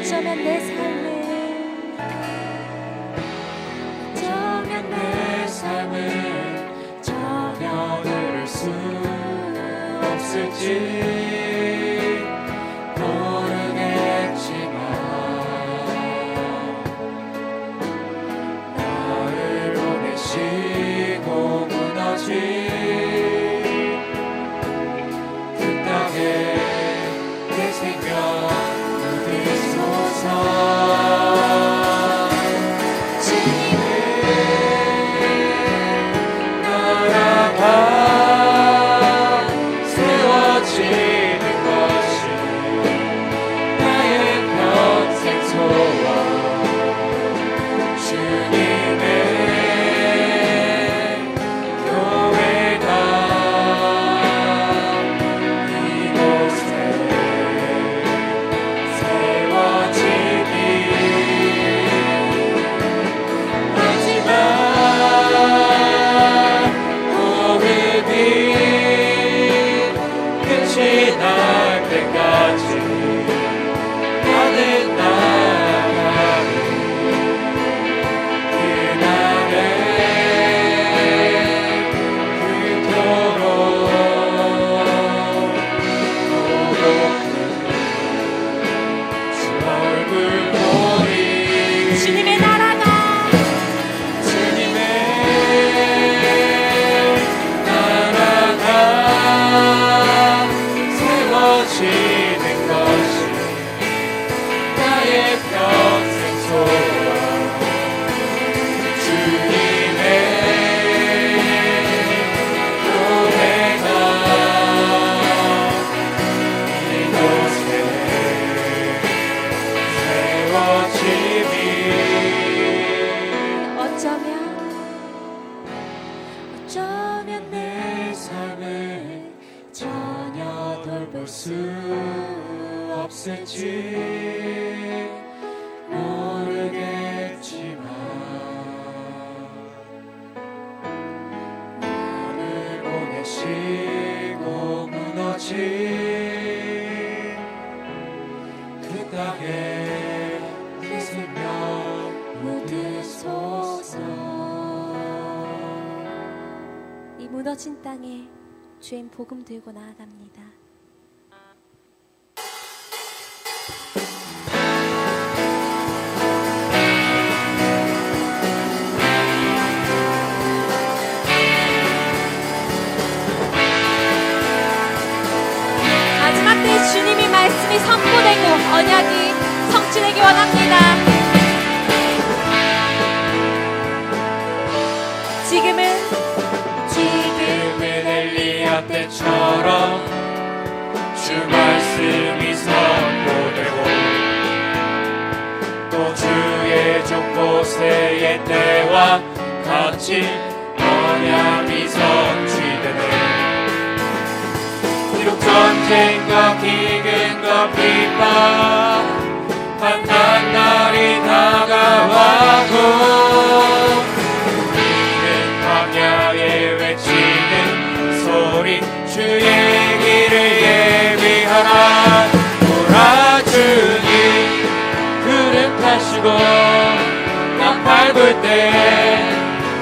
어쩌면 내 삶을 전혀 들을 수 없을지 모르겠지만 나를 보내시고 무너진 그 땅에 내 생명 묻으소서. 어쩌면 내 삶을 전혀 돌볼 수 없을지 모르겠지만 나를 보내시고 무너진 그 땅에 내 생명 묻으소서. 이 무너진 땅에 주님 복음 들고 나아갑니다. 마지막 때 주님의 말씀이 선포되고 언약이 성취되기 원합니다. 지금은 엘리야 때처럼 주 말씀이 선포되고 또 주의 종 모세의 때와 같이 언약이 성취되네. 비록 전쟁과 기근과 비방 한낱 날이 다가와도 우리는 광야에 외치는 소리 주의 길을 예비하라. 오라 주님 구름 타시고 나 밟을 때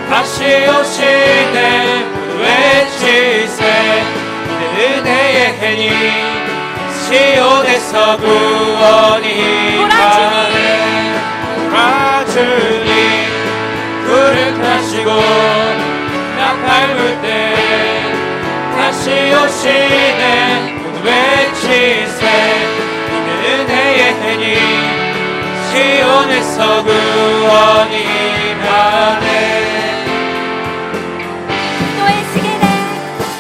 다시 오시네. 모두 외치세 이는 은혜의 해니 시온에서 구원이 임하네. 오라 주님 구름 타시고 나 밟을 때 다시 오시네. 모두 외치세 이는 은혜의 해니 시온에서 구원이 임하네.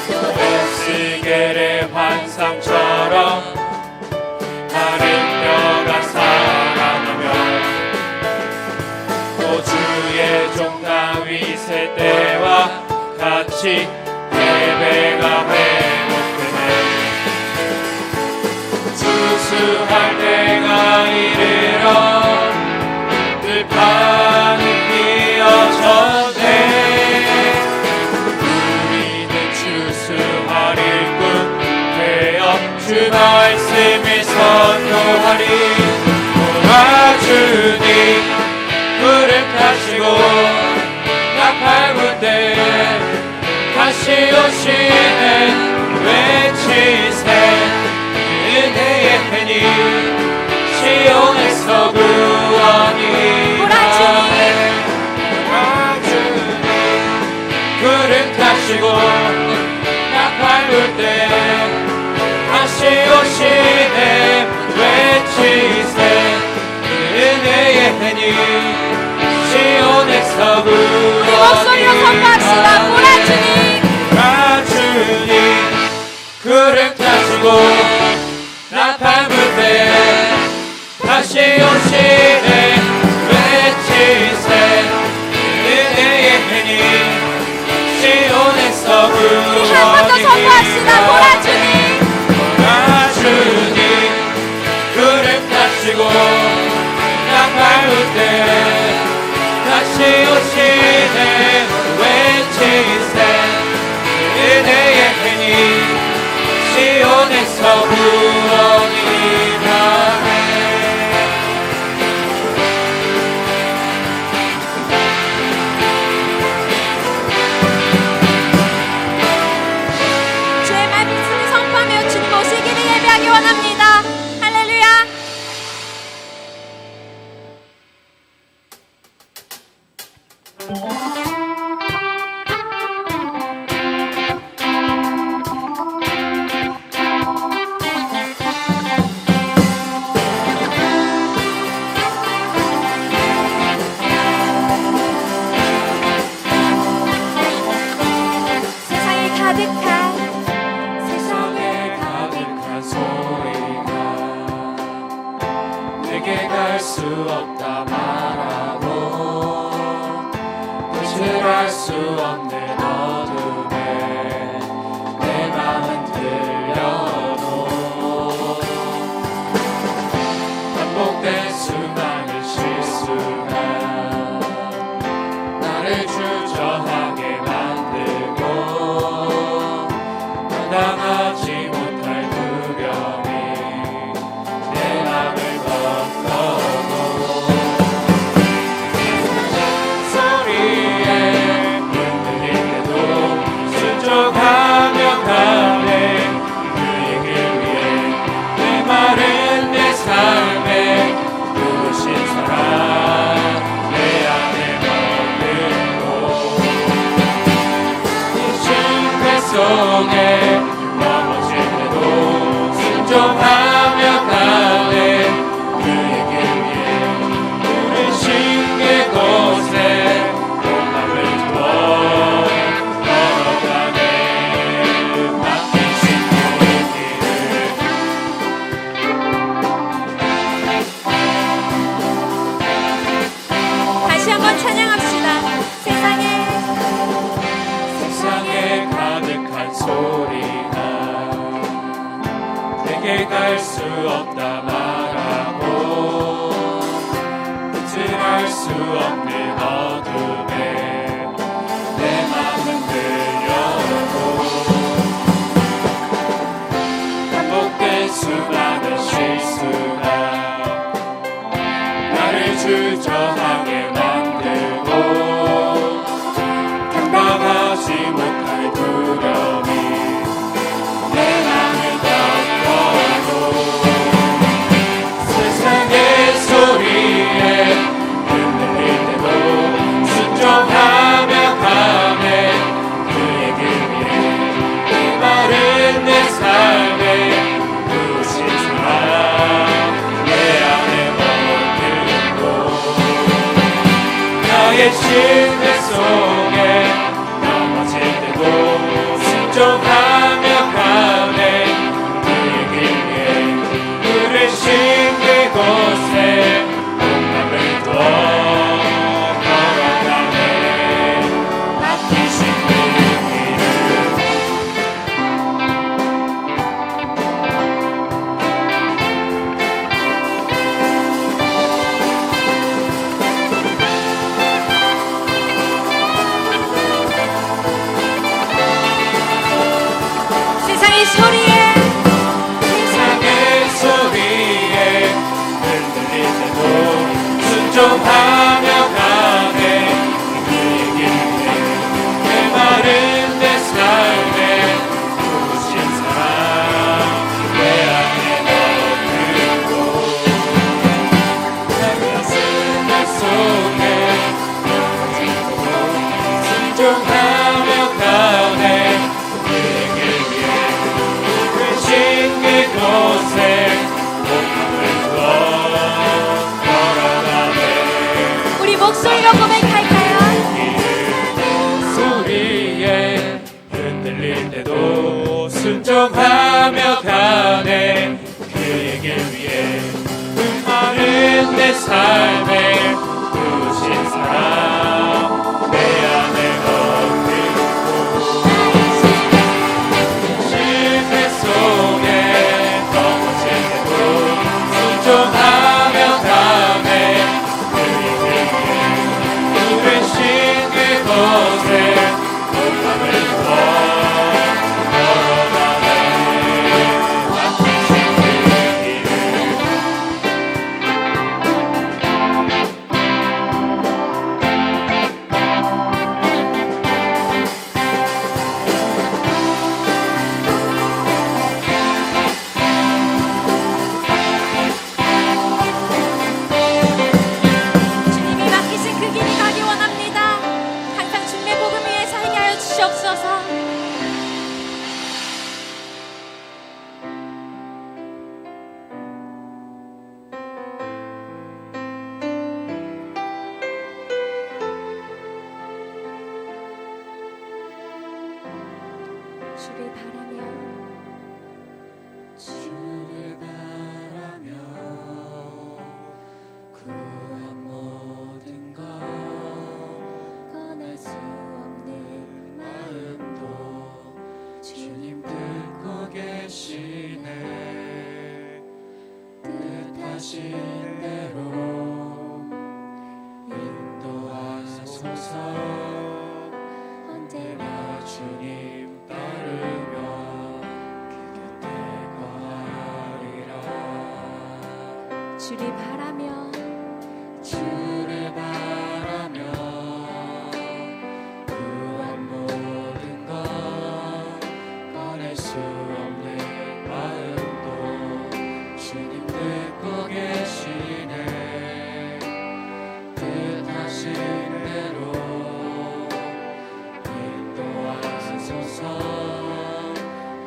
또 에스겔의 환상처럼 마른 뼈가 살아나며 또 주의 종 다윗의 때와 같이 예배가 회복되네. 추수할 때가 이르러 들판이 피어져 오시는 외치세 은혜의 편이 시온에서 구원이 구라주님 구름 타시고 나 밟을 때 다시 오시네 외치세 은혜의 편이 시온에서 구원이 우리 목소리로 선포합시다. 구라주님 구라주님 구름 타시고 나 밟을 때 다시 오시네 외치세 은혜의 편이 시온에서 구원이 한 번 더 선포합시다. 구라주님 구라주님 구름 타시고 나 밟을 때 다시 오시네 외치세 은혜의 편이 시온에서 구원이 나네 주의 말씀을 선포하며 주님 오시기를 예배하기 원합니다. 할렐루야. 세상에 가득한 소리가 내게 갈 수 없다 말하고 끝을 알 수 없는 어둠에 내 맘은 들려도 반복된 수많은 실수가 나를 주저하게 만들고 감당하지 못할 두려움이 내 맘을 걷어도 소리에 흔들릴 때도 순종하며 가네 그의 길 위에 내 말은 내 삶에 누구신 사랑 내 안에 머물고 이 실패 속에 넘어질 때도 순종하며 가네 그의 길 위에 부르신 그곳에 온 맘을 두어 걸어가네 맡기신 그 길을 다시 한번 찬양합시다. 세상에 세상에 가득한 소리가 내게 갈 수 없다 말하고 끝을 알 수 없는 어둠에 내 맘은 들려도 반복된 수많은 실수가 나를 주저하게 만들고 감당하지 못할 두려움이 내 맘을 덮어도 세상의 소리에 흔들릴 때도 순종하며 가네 그의 길 위에 내 말은 내 삶에 누구신 사랑 내 안에 머물고 나의 신뢰 속에 넘어질 때도 순종하며 가네 그의 길 위에 부르신 그곳에 온 맘을 두어 걸어가네 맡기신 그 길을 세상의 소리에 세상의 소리에 흔들릴 때도 순종하며 가네 그의 길 위에 내 말은 내 삶에 목소리로 고백할까요? 소리에 흔들릴 때도 순종하며 가네. 그의 길 위에 많은 내 삶에 부신 사랑 내 안에 얻고 실패 속에 넘어질 때도 순종하며 가네. 그의 길 위에 누르신 그곳에 놀람을 걸어가네. 맡기신 그 길을 주님이 맡기신 그 길이 가기 원합니다. 항상 주님의 복음 위에 살게 하여 주시옵소서. 주를 바라며 주를 바라며 구한 모든 것 꺼낼 수 없는 마음도 주님 듣고 계시네. 뜻하신 대로 인도하소서. 언제나 주님 따르며 그 곁에 거하리라. 주를 바라며 주를 바라며 구한 모든 것 꺼낼 수 없는 마음도 주님 듣고 계시네. 뜻하신 대로 인도하소서.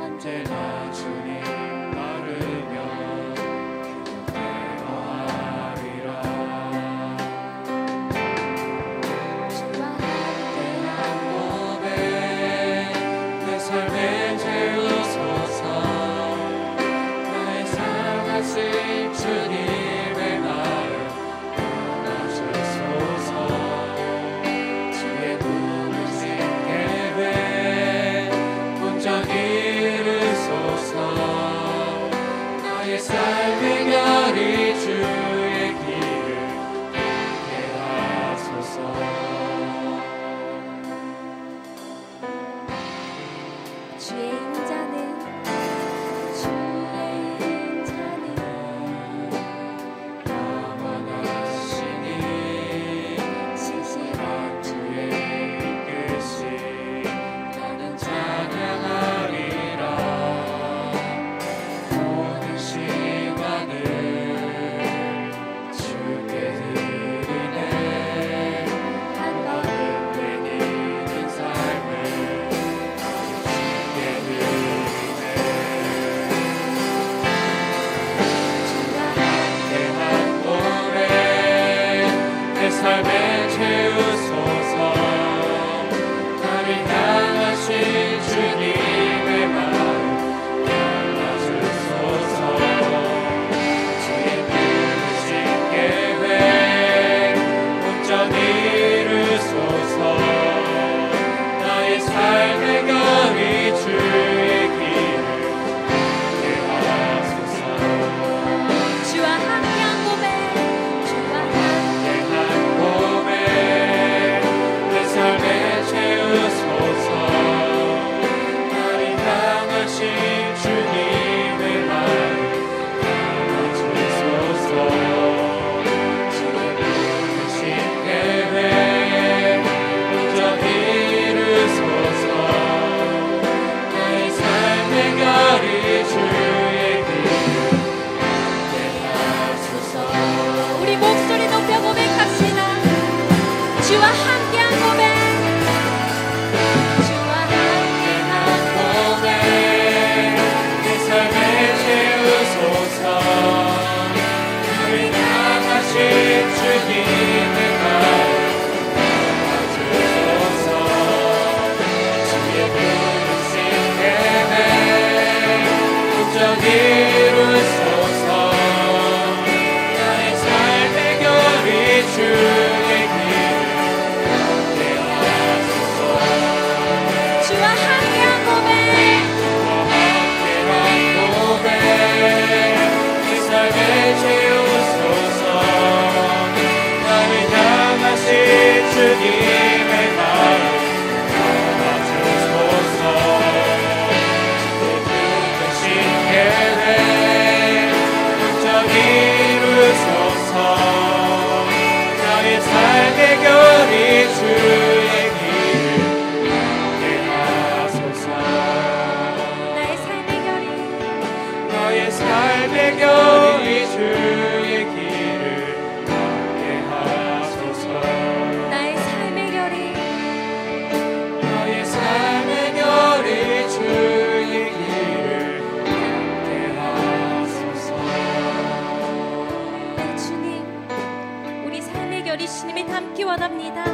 언제나 주님 따르며 그 곁에 거하리라. 주와 함께한 몸에 내 삶을 채우소서. 나의 사랑하신 주님의 마음 안아주소서. 주의 부르신 계획 온전히 이루소서. 나의 삶의 결이 주의 길을 함께 하소서. 주의 인자는 영원하시니 신실한 주의 이끄심 나는 찬양하리라. 모든 시간을 주께 드리네. 한 번 내니는 삶을 주께 드리네. 주와 대한 몸에 내 삶에 채우소서. 나를 향하신 주님의 마음 안아주소서. 주의 부르신 계획 온전히 이루소서. 나의 삶의 거리 주의 길을 함께 하소서. 주와 함께한 고백 주와 대한 몸에 내 삶에 채우소서. 나를 향하신 주님의 마음 안아주소서. 주의 부르신 계획 온전히 이루소서. 나의 삶의 결이 주의 길을 함께 하소서. 우리 목소리 높여 고백합시다. 주와 함께한 고백 주와 함께한 몸에 내 삶에 채우소서. 나를 향하신 주님의 말 특별히 주님을 닮기 원합니다.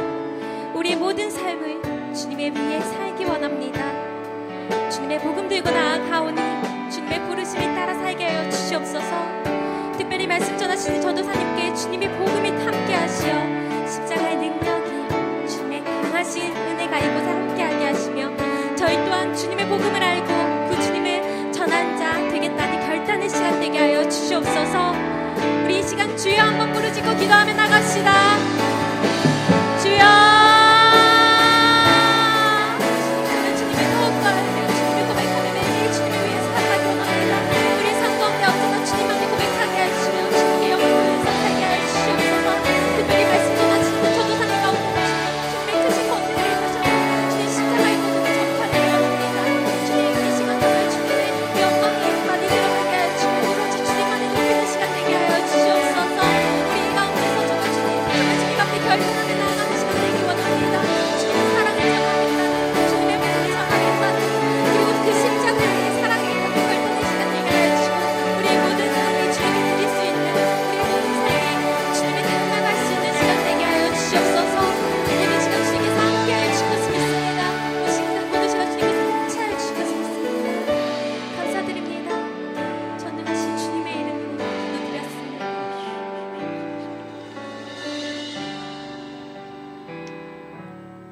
우리의 모든 삶을 주님의 위해 살기 원합니다. 주님의 복음 들고 나아가오니 주님의 부르심에 따라 살게 하여 주시옵소서. 특별히 말씀 전하시는 전도사님께 주님의 복음이 함께 하시어 십자가의 능력이 주님의 강하신 은혜가 이곳에 함께하게 하시며 저희 또한 주님의 복음을 알고 그 주님을 전한 자 되겠다는 결단의 시간 되게 하여 주시옵소서. 우리 이 시간 주여 한번 부르짖고 기도하며 나갑시다. 주여.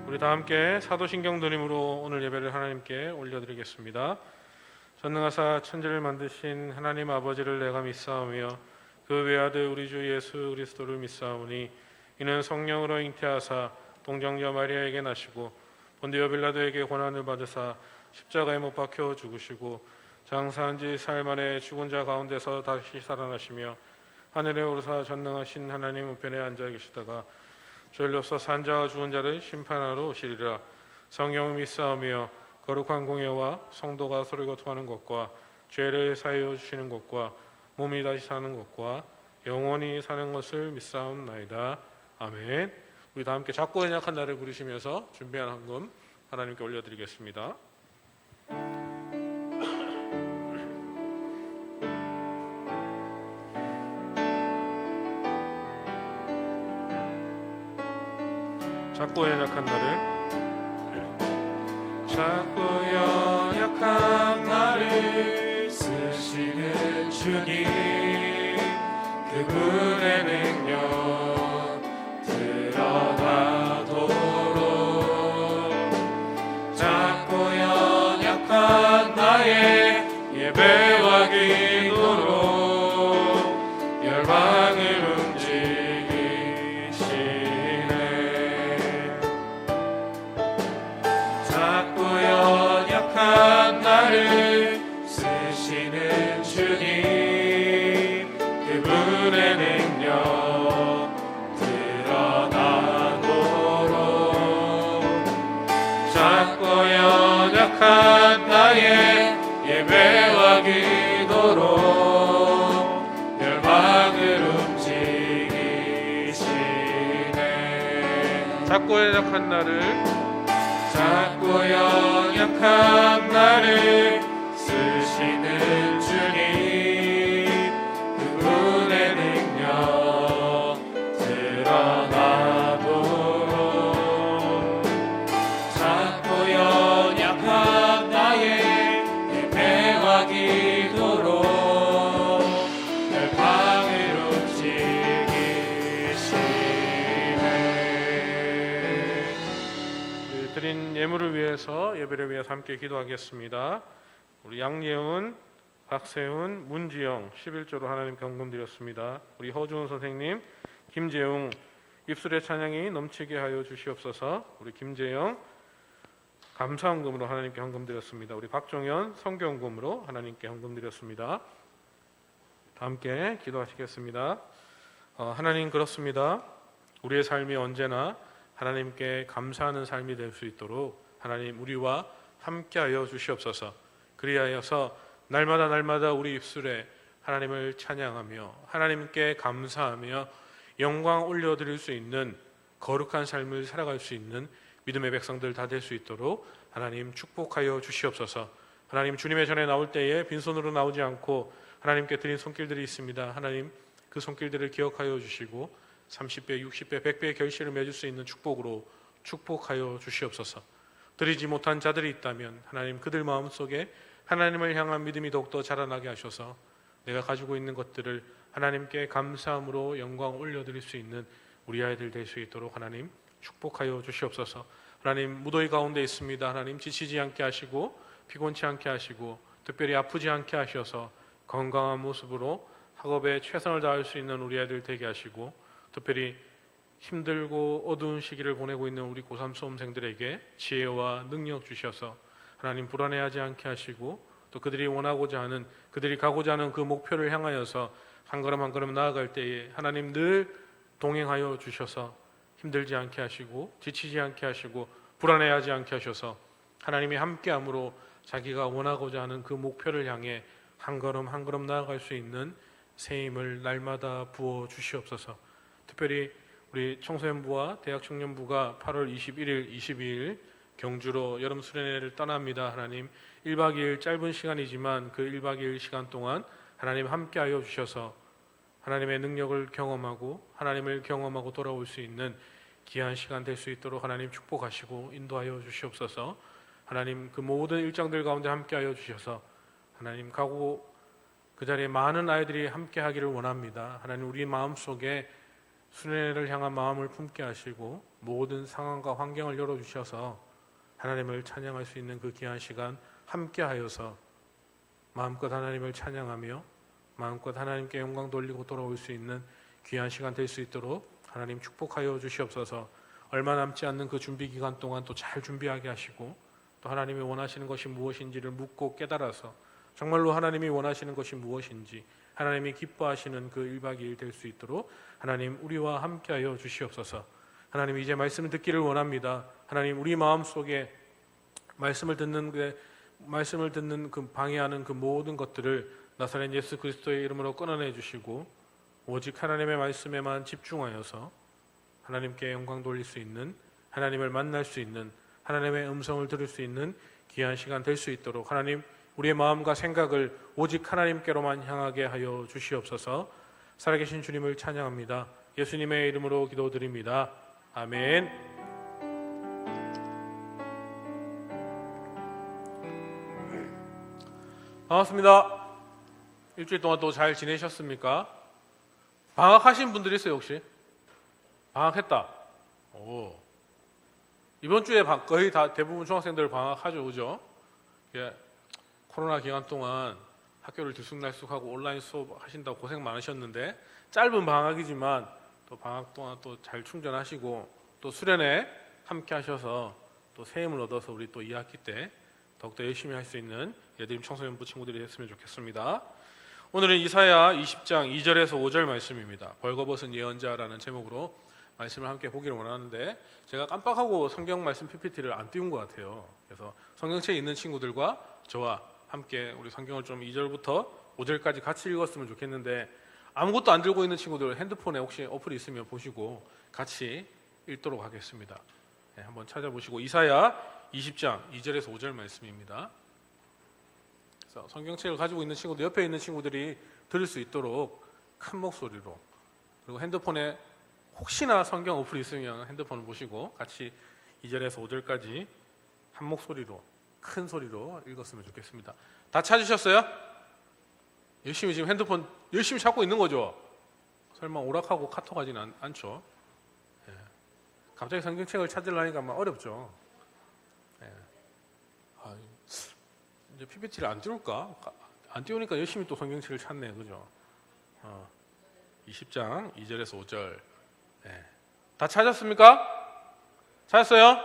우리 다 함께 사도신경 드림으로 오늘 예배를 하나님께 올려드리겠습니다. 전능하사 천지를 만드신 하나님 아버지를 내가 믿사오며 그 외아들 우리 주 예수 그리스도를 믿사오니 이는 성령으로 잉태하사 동정녀 마리아에게 나시고 본디오 빌라도에게 고난을 받으사 십자가에 못 박혀 죽으시고 장사한 지 사흘 만에 죽은 자 가운데서 다시 살아나시며 하늘에 오르사 전능하신 하나님 우편에 앉아 계시다가 저희로서 산자와 죽은 자를 심판하러 오시리라. 성령을 믿사오며 거룩한 공예와 성도가 서로 교통하는 것과 죄를 사하여 주시는 것과 몸이 다시 사는 것과 영원히 사는 것을 믿사옵나이다. 아멘. 우리 다 함께 작고 연약한 나를 부르시면서 준비한 헌금 하나님께 올려드리겠습니다. 작고 연약한 나를 작고 연약한 나를 쓰시는 주님 그분의 능력 드러나도록 작고 연약한 나의 예배와 기도로 열방을 나를 쓰시는 주님 그분의 능력 드러나도록 작고 연약한 나의 예배와 기도로 열방을 움직이시네. 작고 연약한 나를 작고 연약한 나를 쓰시는 주님 그분의 능력 드러나도록 작고 연약한 나의 예배와 기도로 열방을 움직이시네. 드린 예물을 위해서 예배를 위해서 함께 기도하겠습니다. 우리 양예은, 박세훈, 문지영 11조로 하나님께 헌금 드렸습니다. 우리 허주은 선생님, 김재웅 입술의 찬양이 넘치게 하여 주시옵소서. 우리 김재영 감사헌금으로 하나님께 헌금 드렸습니다. 우리 박종현 성경금으로 하나님께 헌금 드렸습니다. 다 함께 기도하시겠습니다. 하나님 그렇습니다. 우리의 삶이 언제나 하나님께 감사하는 삶이 될 수 있도록 하나님 우리와 함께하여 주시옵소서. 그리하여서 날마다 우리 입술에 하나님을 찬양하며 하나님께 감사하며 영광 올려드릴 수 있는 거룩한 삶을 살아갈 수 있는 믿음의 백성들 다 될 수 있도록 하나님 축복하여 주시옵소서. 하나님 주님의 전에 나올 때에 빈손으로 나오지 않고 하나님께 드린 손길들이 있습니다. 하나님 그 손길들을 기억하여 주시고 30배, 60배, 100배의 결실을 맺을 수 있는 축복으로 축복하여 주시옵소서. 드리지 못한 자들이 있다면 하나님 그들 마음속에 하나님을 향한 믿음이 더욱더 자라나게 하셔서 내가 가지고 있는 것들을 하나님께 감사함으로 영광 올려드릴 수 있는 우리 아이들 될 수 있도록 하나님 축복하여 주시옵소서. 하나님 무더위 가운데 있습니다. 하나님 지치지 않게 하시고 피곤치 않게 하시고 특별히 아프지 않게 하셔서 건강한 모습으로 학업에 최선을 다할 수 있는 우리 아이들 되게 하시고 특별히 힘들고 어두운 시기를 보내고 있는 우리 고3 수험생들에게 지혜와 능력 주셔서 하나님 불안해하지 않게 하시고 또 그들이 원하고자 하는 그들이 가고자 하는 그 목표를 향하여서 한 걸음 한 걸음 나아갈 때에 하나님 늘 동행하여 주셔서 힘들지 않게 하시고 지치지 않게 하시고 불안해하지 않게 하셔서 하나님이 함께함으로 자기가 원하고자 하는 그 목표를 향해 한 걸음 한 걸음 나아갈 수 있는 새 힘을 날마다 부어 주시옵소서. 특별히 우리 청소년부와 대학청년부가 8월 21일, 22일 경주로 여름 수련회를 떠납니다. 하나님 1박 2일 짧은 시간이지만 그 1박 2일 시간 동안 하나님 함께하여 주셔서 하나님의 능력을 경험하고 하나님을 경험하고 돌아올 수 있는 귀한 시간 될 수 있도록 하나님 축복하시고 인도하여 주시옵소서. 하나님 그 모든 일정들 가운데 함께하여 주셔서 하나님 가고 그 자리에 많은 아이들이 함께하기를 원합니다. 하나님 우리 마음속에 수련회를 향한 마음을 품게 하시고 모든 상황과 환경을 열어주셔서 하나님을 찬양할 수 있는 그 귀한 시간 함께하여서 마음껏 하나님을 찬양하며 마음껏 하나님께 영광 돌리고 돌아올 수 있는 귀한 시간 될 수 있도록 하나님 축복하여 주시옵소서. 얼마 남지 않는 그 준비 기간 동안 또 잘 준비하게 하시고 또 하나님이 원하시는 것이 무엇인지를 묻고 깨달아서 정말로 하나님이 원하시는 것이 무엇인지 하나님이 기뻐하시는 그 1박 2일 될 수 있도록 하나님 우리와 함께하여 주시옵소서. 하나님 이제 말씀을 듣기를 원합니다. 하나님 우리 마음속에 말씀을 듣는 그 방해하는 그 모든 것들을 나사렛 예수 그리스도의 이름으로 끊어내 주시고 오직 하나님의 말씀에만 집중하여서 하나님께 영광 돌릴 수 있는 하나님을 만날 수 있는 하나님의 음성을 들을 수 있는 귀한 시간 될 수 있도록 하나님 우리의 마음과 생각을 오직 하나님께로만 향하게 하여 주시옵소서. 살아계신 주님을 찬양합니다. 예수님의 이름으로 기도드립니다. 아멘. 반갑습니다. 일주일 동안 또 잘 지내셨습니까? 방학하신 분들 있어요 혹시? 방학했다. 오. 이번 주에 거의 다 대부분 중학생들 방학하죠, 그죠? 예. 코로나 기간 동안 학교를 들쑥날쑥하고 온라인 수업 하신다고 고생 많으셨는데 짧은 방학이지만 또 방학 동안 또 잘 충전하시고 또 수련회 함께 하셔서 또 새 힘을 얻어서 우리 또 2학기 때 더욱더 열심히 할 수 있는 예드림 청소년부 친구들이 됐으면 좋겠습니다. 오늘은 이사야 20장 2절에서 5절 말씀입니다. 벌거벗은 예언자라는 제목으로 말씀을 함께 보기를 원하는데 제가 깜빡하고 성경 말씀 PPT를 안 띄운 것 같아요. 그래서 성경책에 있는 친구들과 저와 함께 우리 성경을 좀 2절부터 5절까지 같이 읽었으면 좋겠는데 아무것도 안 들고 있는 친구들 핸드폰에 혹시 어플이 있으면 보시고 같이 읽도록 하겠습니다. 네, 한번 찾아보시고 이사야 20장 2절에서 5절 말씀입니다. 그래서 성경책을 가지고 있는 친구들 옆에 있는 친구들이 들을 수 있도록 큰 목소리로 그리고 핸드폰에 혹시나 성경 어플이 있으면 핸드폰을 보시고 같이 2절에서 5절까지 한 목소리로 큰 소리로 읽었으면 좋겠습니다. 다 찾으셨어요? 열심히 지금 핸드폰 열심히 찾고 있는 거죠? 설마 오락하고 카톡하지는 않죠? 예. 갑자기 성경책을 찾으려니까 막 어렵죠? 예. 이제 PPT를 안 띄울까? 안 띄우니까 열심히 또 성경책을 찾네, 그죠? 20장 2절에서 5절. 예. 다 찾았습니까? 찾았어요?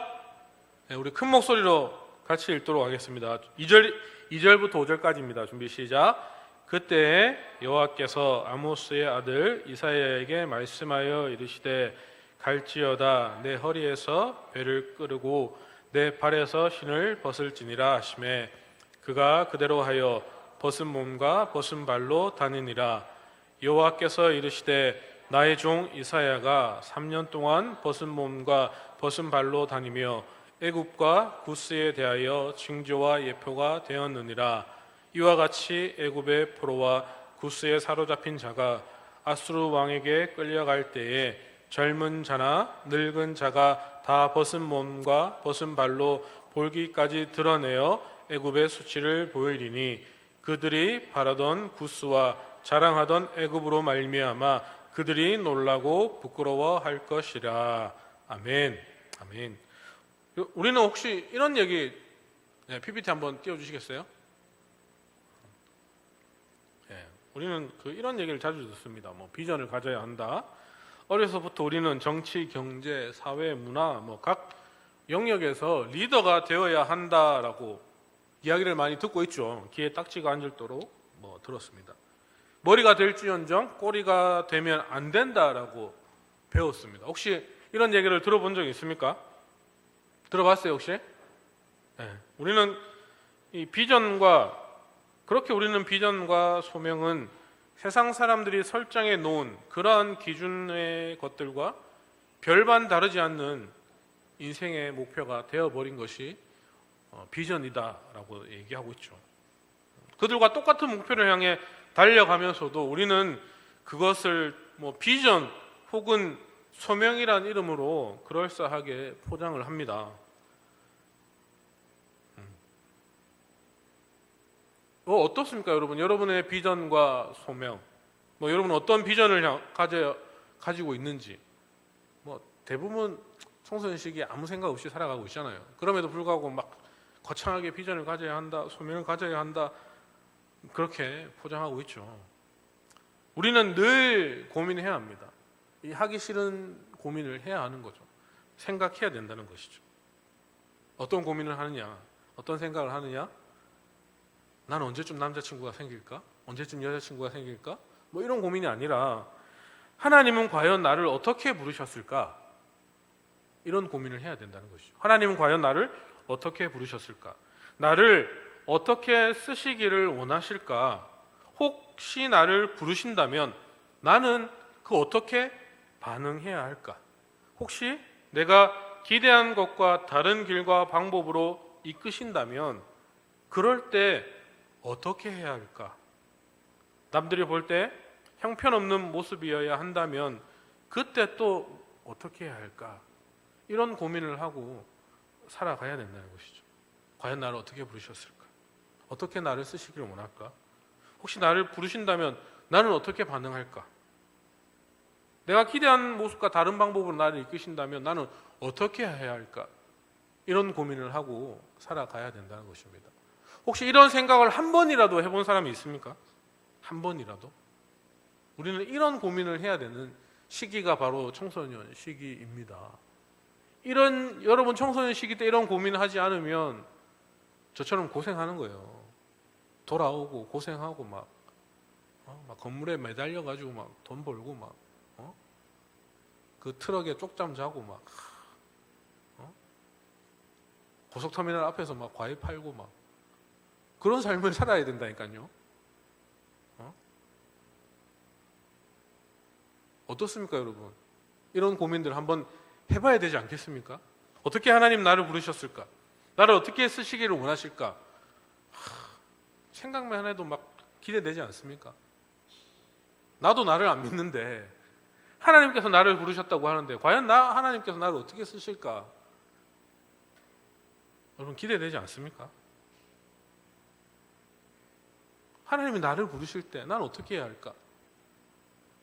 예, 우리 큰 목소리로 같이 읽도록 하겠습니다. 2절부터 5절까지입니다. 준비 시작. 그때 여호와께서 아모스의 아들 이사야에게 말씀하여 이르시되 갈지어다 내 허리에서 배를 끄르고 내 발에서 신을 벗을지니라 하시매 그가 그대로 하여 벗은 몸과 벗은 발로 다니니라. 여호와께서 이르시되 나의 종 이사야가 3년 동안 벗은 몸과 벗은 발로 다니며 애굽과 구스에 대하여 징조와 예표가 되었느니라. 이와 같이 애굽의 포로와 구스에 사로잡힌 자가 아수르 왕에게 끌려갈 때에 젊은 자나 늙은 자가 다 벗은 몸과 벗은 발로 볼기까지 드러내어 애굽의 수치를 보이리니 그들이 바라던 구스와 자랑하던 애굽으로 말미암아 그들이 놀라고 부끄러워할 것이라. 아멘. 아멘. 우리는 혹시 이런 얘기 PPT 한번 띄워주시겠어요? 우리는 이런 얘기를 자주 듣습니다. 비전을 가져야 한다. 어려서부터 우리는 정치, 경제, 사회, 문화 각 영역에서 리더가 되어야 한다라고 이야기를 많이 듣고 있죠. 귀에 딱지가 앉을 도록 들었습니다. 머리가 될지언정 꼬리가 되면 안 된다라고 배웠습니다. 혹시 이런 얘기를 들어본 적 있습니까? 들어봤어요 혹시? 우리는 이 비전과 우리는 비전과 소명은 세상 사람들이 설정해 놓은 그러한 기준의 것들과 별반 다르지 않는 인생의 목표가 되어버린 것이 비전이다라고 얘기하고 있죠. 그들과 똑같은 목표를 향해 달려가면서도 우리는 그것을 비전 혹은 소명이란 이름으로 그럴싸하게 포장을 합니다. 어떻습니까, 여러분? 여러분의 비전과 소명, 여러분 어떤 비전을 가지고 있는지. 대부분 청소년 시기에 아무 생각 없이 살아가고 있잖아요. 그럼에도 불구하고 거창하게 비전을 가져야 한다, 소명을 가져야 한다, 그렇게 포장하고 있죠. 우리는 늘 고민해야 합니다. 이 하기 싫은 고민을 해야 하는 거죠. 생각해야 된다는 것이죠. 어떤 고민을 하느냐, 어떤 생각을 하느냐. 난 언제쯤 남자친구가 생길까? 언제쯤 여자친구가 생길까? 이런 고민이 아니라 하나님은 과연 나를 어떻게 부르셨을까? 이런 고민을 해야 된다는 것이죠. 하나님은 과연 나를 어떻게 부르셨을까? 나를 어떻게 쓰시기를 원하실까? 혹시 나를 부르신다면 나는 어떻게 반응해야 할까? 혹시 내가 기대한 것과 다른 길과 방법으로 이끄신다면 그럴 때 어떻게 해야 할까? 남들이 볼 때 형편없는 모습이어야 한다면 그때 또 어떻게 해야 할까? 이런 고민을 하고 살아가야 된다는 것이죠. 과연 나를 어떻게 부르셨을까? 어떻게 나를 쓰시기를 원할까? 혹시 나를 부르신다면 나는 어떻게 반응할까? 내가 기대한 모습과 다른 방법으로 나를 이끄신다면 나는 어떻게 해야 할까? 이런 고민을 하고 살아가야 된다는 것입니다. 혹시 이런 생각을 한 번이라도 해본 사람이 있습니까? 한 번이라도? 우리는 이런 고민을 해야 되는 시기가 바로 청소년 시기입니다. 여러분 청소년 시기 때 이런 고민을 하지 않으면 저처럼 고생하는 거예요. 돌아오고 고생하고 막 건물에 매달려가지고 돈 벌고 그 트럭에 쪽잠 자고 고속터미널 앞에서 과일 팔고 그런 삶을 살아야 된다니까요. 어떻습니까, 여러분? 이런 고민들 한번 해봐야 되지 않겠습니까? 어떻게 하나님 나를 부르셨을까? 나를 어떻게 쓰시기를 원하실까? 생각만 해도 기대되지 않습니까? 나도 나를 안 믿는데 하나님께서 나를 부르셨다고 하는데 과연 하나님께서 나를 어떻게 쓰실까? 여러분 기대되지 않습니까? 하나님이 나를 부르실 때 난 어떻게 해야 할까?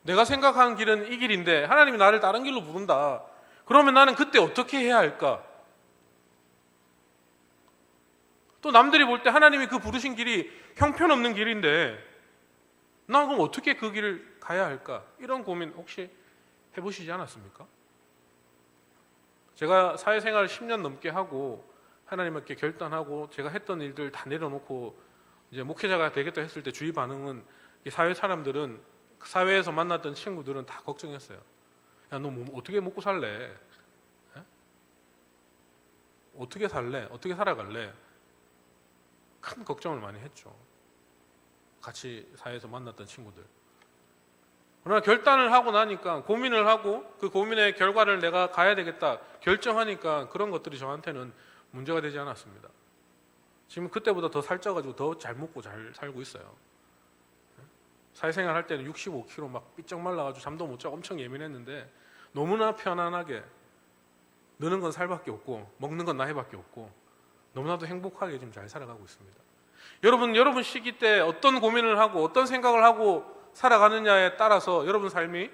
내가 생각하는 길은 이 길인데 하나님이 나를 다른 길로 부른다. 그러면 나는 그때 어떻게 해야 할까? 또 남들이 볼 때 하나님이 그 부르신 길이 형편없는 길인데 나 그럼 어떻게 그 길을 가야 할까? 이런 고민 혹시 해보시지 않았습니까? 제가 사회생활을 10년 넘게 하고 하나님께 결단하고 제가 했던 일들 다 내려놓고 이제 목회자가 되겠다 했을 때 주위 반응은 사회 사람들은 사회에서 만났던 친구들은 다 걱정했어요. 야, 너 어떻게 먹고 살래? 에? 어떻게 살래? 어떻게 살아갈래? 큰 걱정을 많이 했죠. 같이 사회에서 만났던 친구들. 그러나 결단을 하고 나니까 고민을 하고 그 고민의 결과를 내가 가야 되겠다 결정하니까 그런 것들이 저한테는 문제가 되지 않았습니다. 지금 그때보다 더 살쪄가지고 더 잘 먹고 잘 살고 있어요. 사회생활 할 때는 65kg 막 삐쩍 말라가지고 잠도 못 자고 엄청 예민했는데 너무나 편안하게 너는 건 살밖에 없고 먹는 건 나이밖에 없고 너무나도 행복하게 지금 잘 살아가고 있습니다. 여러분 시기 때 어떤 고민을 하고 어떤 생각을 하고 살아가느냐에 따라서 여러분 삶이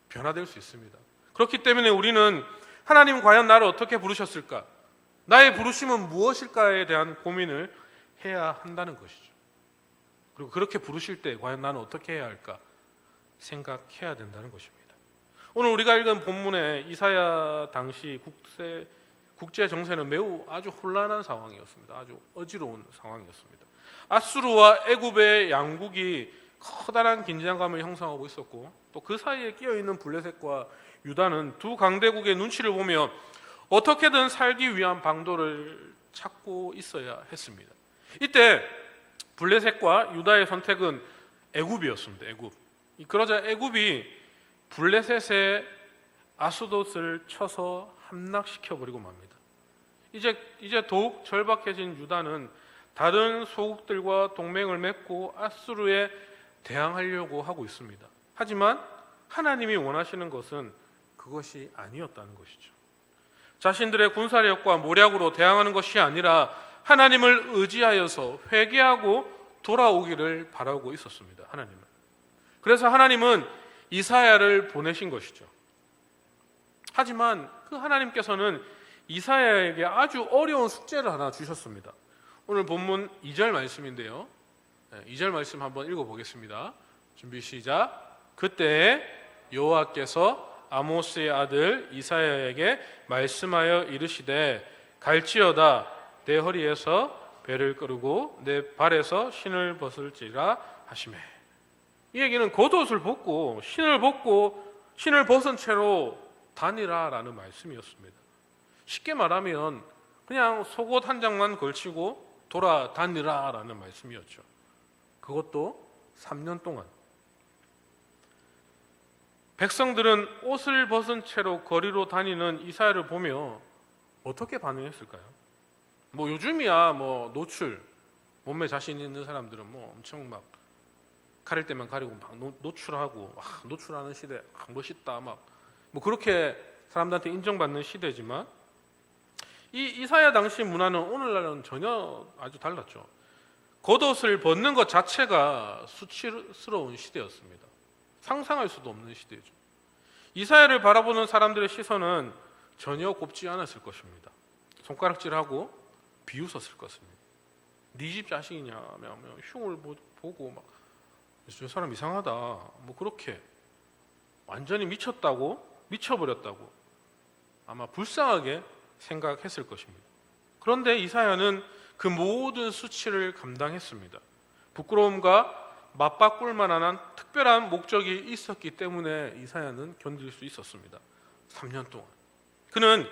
변화될 수 있습니다. 그렇기 때문에 우리는 하나님 과연 나를 어떻게 부르셨을까? 나의 부르심은 무엇일까에 대한 고민을 해야 한다는 것이죠. 그리고 그렇게 부르실 때 과연 나는 어떻게 해야 할까 생각해야 된다는 것입니다. 오늘 우리가 읽은 본문의 이사야 당시 국제 정세는 매우 아주 혼란한 상황이었습니다. 아주 어지러운 상황이었습니다. 아수르와 애굽의 양국이 커다란 긴장감을 형성하고 있었고 또 그 사이에 끼어있는 블레셋과 유다는 두 강대국의 눈치를 보며 어떻게든 살기 위한 방도를 찾고 있어야 했습니다. 이때 블레셋과 유다의 선택은 애굽이었습니다. 애굽. 그러자 애굽이 블레셋의 아스돗을 쳐서 함락시켜버리고 맙니다. 이제 더욱 절박해진 유다는 다른 소국들과 동맹을 맺고 아수르에 대항하려고 하고 있습니다. 하지만 하나님이 원하시는 것은 그것이 아니었다는 것이죠. 자신들의 군사력과 모략으로 대항하는 것이 아니라 하나님을 의지하여서 회개하고 돌아오기를 바라고 있었습니다. 하나님은. 그래서 하나님은 이사야를 보내신 것이죠. 하지만 그 하나님께서는 이사야에게 아주 어려운 숙제를 하나 주셨습니다. 오늘 본문 2절 말씀인데요. 2절 말씀 한번 읽어보겠습니다. 준비 시작. 그때 여호와께서 아모스의 아들 이사야에게 말씀하여 이르시되 갈지어다 내 허리에서 배를 끄르고 내 발에서 신을 벗을지라 하시매. 이 얘기는 겉옷을 벗고 신을 벗은 채로 다니라라는 말씀이었습니다. 쉽게 말하면 그냥 속옷 한 장만 걸치고 돌아다니라라는 말씀이었죠. 그것도 3년 동안. 백성들은 옷을 벗은 채로 거리로 다니는 이사야를 보며 어떻게 반응했을까요? 요즘이야 노출, 몸매 자신 있는 사람들은 엄청 막 가릴 때만 가리고 막 노출하고 노출하는 시대, 멋있다 그렇게 사람들한테 인정받는 시대지만 이 이사야 당시 문화는 오늘날은 전혀 아주 달랐죠. 겉옷을 벗는 것 자체가 수치스러운 시대였습니다. 상상할 수도 없는 시대죠. 이사야를 바라보는 사람들의 시선은 전혀 곱지 않았을 것입니다. 손가락질하고 비웃었을 것입니다. 네 집 자식이냐며 흉을 보고 저 사람 이상하다 그렇게 완전히 미쳐버렸다고 아마 불쌍하게 생각했을 것입니다. 그런데 이사야는 그 모든 수치를 감당했습니다. 부끄러움과 맞바꿀 만한 특별한 목적이 있었기 때문에 이사야는 견딜 수 있었습니다. 3년 동안 그는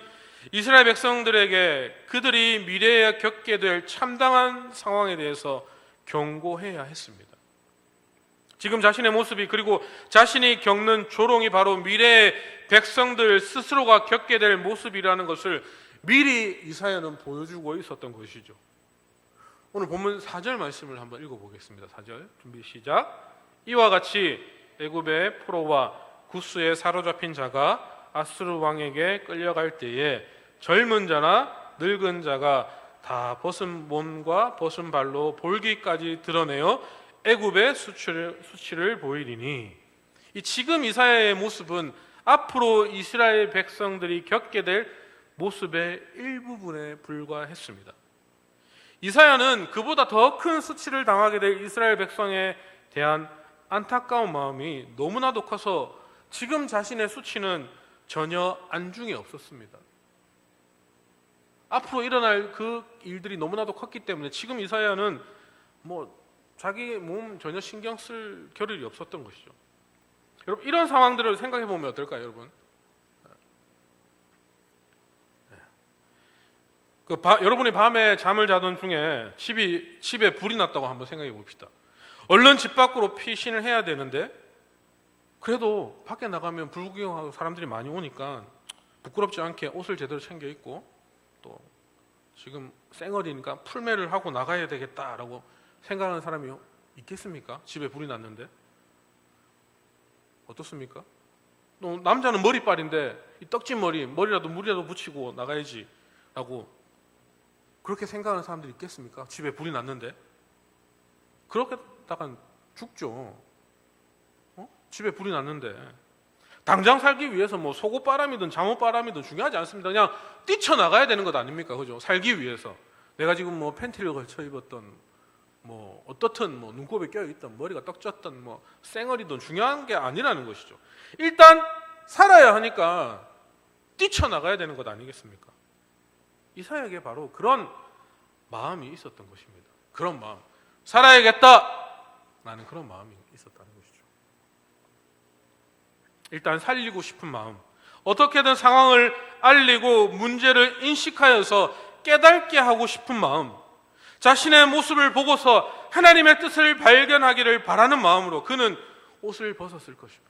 이스라엘 백성들에게 그들이 미래에 겪게 될 참담한 상황에 대해서 경고해야 했습니다. 지금 자신의 모습이 그리고 자신이 겪는 조롱이 바로 미래의 백성들 스스로가 겪게 될 모습이라는 것을 미리 이사야는 보여주고 있었던 것이죠. 오늘 본문 4절 말씀을 한번 읽어보겠습니다. 4절 준비 시작. 이와 같이 애굽의 포로와 구스에 사로잡힌 자가 아수르 왕에게 끌려갈 때에 젊은 자나 늙은 자가 다 벗은 몸과 벗은 발로 볼기까지 드러내어 애굽의 수치를 보이리니. 이 지금 이사야의 모습은 앞으로 이스라엘 백성들이 겪게 될 모습의 일부분에 불과했습니다. 이사야는 그보다 더 큰 수치를 당하게 될 이스라엘 백성에 대한 안타까운 마음이 너무나도 커서 지금 자신의 수치는 전혀 안중에 없었습니다. 앞으로 일어날 그 일들이 너무나도 컸기 때문에 지금 이사야는 자기 몸 전혀 신경 쓸 겨를이 없었던 것이죠. 여러분 이런 상황들을 생각해 보면 어떨까요, 여러분? 여러분이 밤에 잠을 자던 중에 집에 불이 났다고 한번 생각해 봅시다. 얼른 집 밖으로 피신을 해야 되는데 그래도 밖에 나가면 불 구경하고 사람들이 많이 오니까 부끄럽지 않게 옷을 제대로 챙겨 입고 또 지금 쌩얼이니까 풀매를 하고 나가야 되겠다라고 생각하는 사람이 있겠습니까? 집에 불이 났는데 어떻습니까? 또 남자는 머리빨인데 이 떡진 머리라도 물이라도 묻히고 나가야지 라고 그렇게 생각하는 사람들이 있겠습니까? 집에 불이 났는데 그렇게다간 죽죠. 집에 불이 났는데 당장 살기 위해서 뭐 속옷바람이든 잠옷바람이든 중요하지 않습니다. 그냥 뛰쳐나가야 되는 것 아닙니까? 그죠? 살기 위해서 내가 지금 뭐 팬티를 걸쳐 입었던 뭐 어떻든 뭐 눈곱에 껴있던 머리가 떡졌던 뭐 쌩얼이든 중요한 게 아니라는 것이죠. 일단 살아야 하니까 뛰쳐나가야 되는 것 아니겠습니까? 이사야에게 바로 그런 마음이 있었던 것입니다. 그런 마음, 살아야겠다라는 그런 마음이 있었다는 것이죠. 일단 살리고 싶은 마음, 어떻게든 상황을 알리고 문제를 인식하여서 깨닫게 하고 싶은 마음, 자신의 모습을 보고서 하나님의 뜻을 발견하기를 바라는 마음으로 그는 옷을 벗었을 것입니다.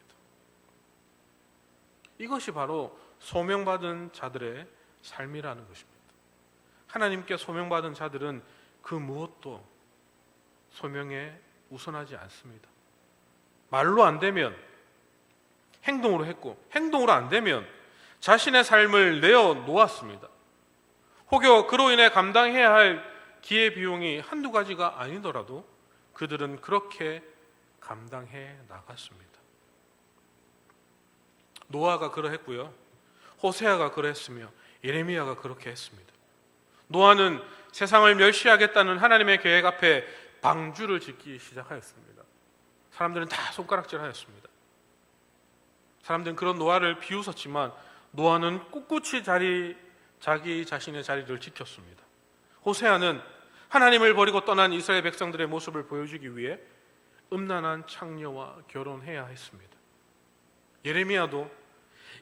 이것이 바로 소명받은 자들의 삶이라는 것입니다. 하나님께 소명받은 자들은 그 무엇도 소명에 우선하지 않습니다. 말로 안 되면 행동으로 했고, 행동으로 안 되면 자신의 삶을 내어 놓았습니다. 혹여 그로 인해 감당해야 할 기회비용이 한두 가지가 아니더라도 그들은 그렇게 감당해 나갔습니다. 노아가 그러했고요, 호세아가 그러했으며 예레미야가 그렇게 했습니다. 노아는 세상을 멸시하겠다는 하나님의 계획 앞에 방주를 짓기 시작하였습니다. 사람들은 다 손가락질하였습니다. 사람들은 그런 노아를 비웃었지만 노아는 꿋꿋이 자기 자신의 자리를 지켰습니다. 호세아는 하나님을 버리고 떠난 이스라엘 백성들의 모습을 보여주기 위해 음란한 창녀와 결혼해야 했습니다. 예레미야도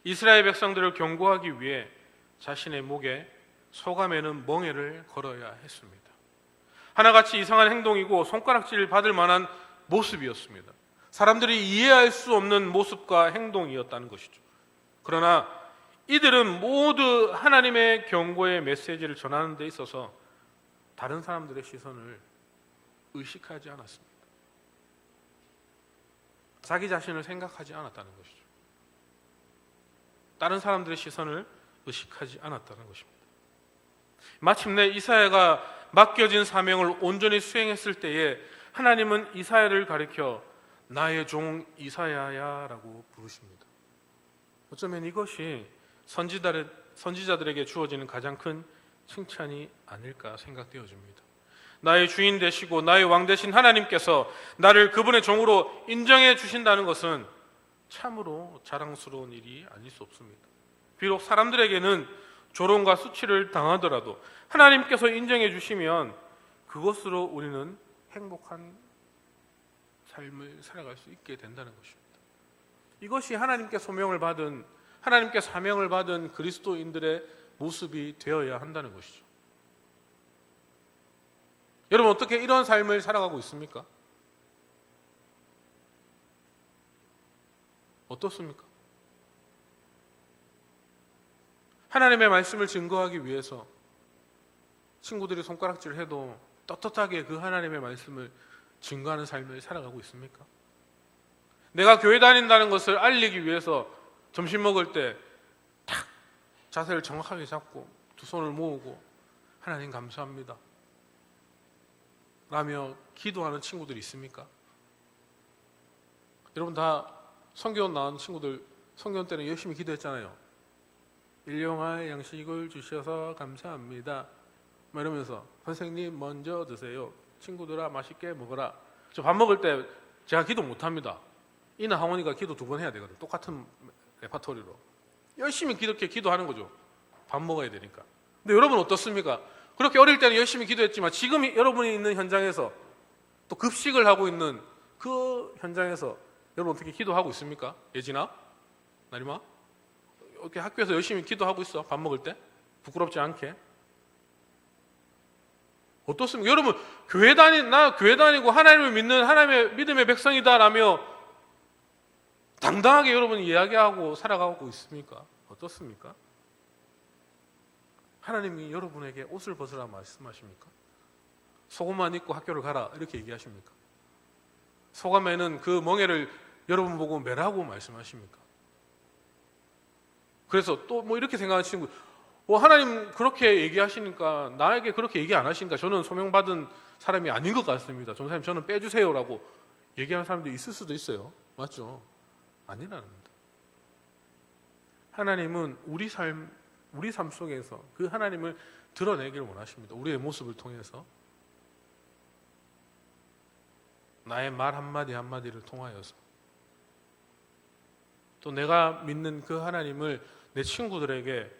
이스라엘 백성들을 경고하기 위해 자신의 목에 소가매는 멍에를 걸어야 했습니다. 하나같이 이상한 행동이고 손가락질 받을 만한 모습이었습니다. 사람들이 이해할 수 없는 모습과 행동이었다는 것이죠. 그러나 이들은 모두 하나님의 경고의 메시지를 전하는 데 있어서 다른 사람들의 시선을 의식하지 않았습니다. 자기 자신을 생각하지 않았다는 것이죠. 다른 사람들의 시선을 의식하지 않았다는 것입니다. 마침내 이사야가 맡겨진 사명을 온전히 수행했을 때에 하나님은 이사야를 가리켜 나의 종 이사야야 라고 부르십니다. 어쩌면 이것이 선지자들에게 주어지는 가장 큰 칭찬이 아닐까 생각되어집니다. 나의 주인 되시고 나의 왕 되신 하나님께서 나를 그분의 종으로 인정해 주신다는 것은 참으로 자랑스러운 일이 아닐 수 없습니다. 비록 사람들에게는 조롱과 수치를 당하더라도 하나님께서 인정해 주시면 그것으로 우리는 행복한 삶을 살아갈 수 있게 된다는 것입니다. 이것이 하나님께 소명을 받은, 하나님께 사명을 받은 그리스도인들의 모습이 되어야 한다는 것이죠. 여러분, 어떻게 이런 삶을 살아가고 있습니까? 어떻습니까? 하나님의 말씀을 증거하기 위해서 친구들이 손가락질을 해도 떳떳하게 그 하나님의 말씀을 증거하는 삶을 살아가고 있습니까? 내가 교회 다닌다는 것을 알리기 위해서 점심 먹을 때 탁 자세를 정확하게 잡고 두 손을 모으고 하나님 감사합니다 라며 기도하는 친구들이 있습니까? 여러분 다 성교원 나온 친구들 성교원 때는 열심히 기도했잖아요. 일용할 양식을 주셔서 감사합니다 뭐 이러면서 선생님 먼저 드세요, 친구들아 맛있게 먹어라. 저 밥 먹을 때 제가 기도 못합니다. 이나 하원이가 기도 2번 해야 되거든요. 똑같은 레파토리로 열심히 그렇게 기도하는 거죠. 밥 먹어야 되니까. 근데 여러분 어떻습니까? 그렇게 어릴 때는 열심히 기도했지만 지금 여러분이 있는 현장에서 또 급식을 하고 있는 그 현장에서 여러분 어떻게 기도하고 있습니까? 예진아? 나리마? 이렇게 학교에서 열심히 기도하고 있어? 밥 먹을 때? 부끄럽지 않게? 어떻습니까? 여러분 나 교회 다니고 하나님을 믿는 하나님의 믿음의 백성이다라며 당당하게 여러분 이야기하고 살아가고 있습니까? 어떻습니까? 하나님이 여러분에게 옷을 벗으라 말씀하십니까? 속옷만 입고 학교를 가라 이렇게 얘기하십니까? 소감에는 그 멍에를 여러분 보고 매라고 말씀하십니까? 그래서 또 뭐 이렇게 생각하는 친구, 하나님 그렇게 얘기하시니까 나에게 그렇게 얘기 안 하시니까 저는 소명받은 사람이 아닌 것 같습니다. 전사님 저는 빼주세요라고 얘기하는 사람도 있을 수도 있어요. 맞죠? 아니라는 겁니다. 하나님은 우리 삶 속에서 그 하나님을 드러내기를 원하십니다. 우리의 모습을 통해서, 나의 말 한마디 한마디를 통하여서, 또 내가 믿는 그 하나님을 내 친구들에게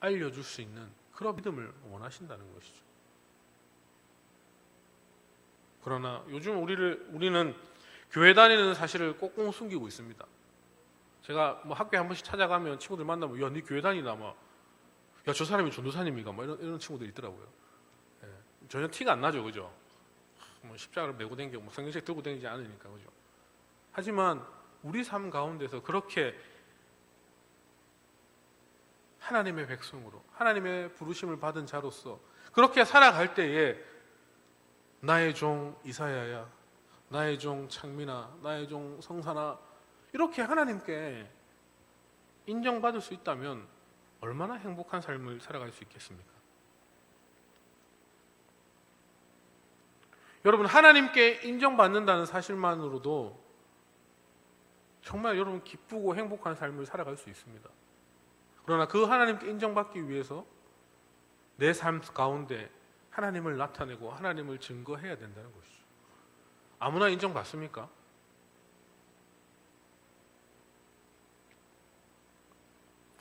알려줄 수 있는 그런 믿음을 원하신다는 것이죠. 그러나 요즘 우리는 교회 다니는 사실을 꽁꽁 숨기고 있습니다. 제가 뭐 학교에 한 번씩 찾아가면 친구들 만나면, 야, 네 교회 다니나? 막, 야, 저 사람이 전도사님이가? 막 이런 친구들 있더라고요. 예, 전혀 티가 안 나죠, 그죠? 뭐 십자가를 메고 다니고 뭐 성경책 들고 다니지 않으니까, 그죠? 하지만 우리 삶 가운데서 그렇게 하나님의 백성으로, 하나님의 부르심을 받은 자로서 그렇게 살아갈 때에 나의 종 이사야야, 나의 종 창민아, 나의 종 성사나, 이렇게 하나님께 인정받을 수 있다면 얼마나 행복한 삶을 살아갈 수 있겠습니까? 여러분, 하나님께 인정받는다는 사실만으로도 정말 여러분 기쁘고 행복한 삶을 살아갈 수 있습니다. 그러나 그 하나님께 인정받기 위해서 내 삶 가운데 하나님을 나타내고 하나님을 증거해야 된다는 것이죠. 아무나 인정받습니까?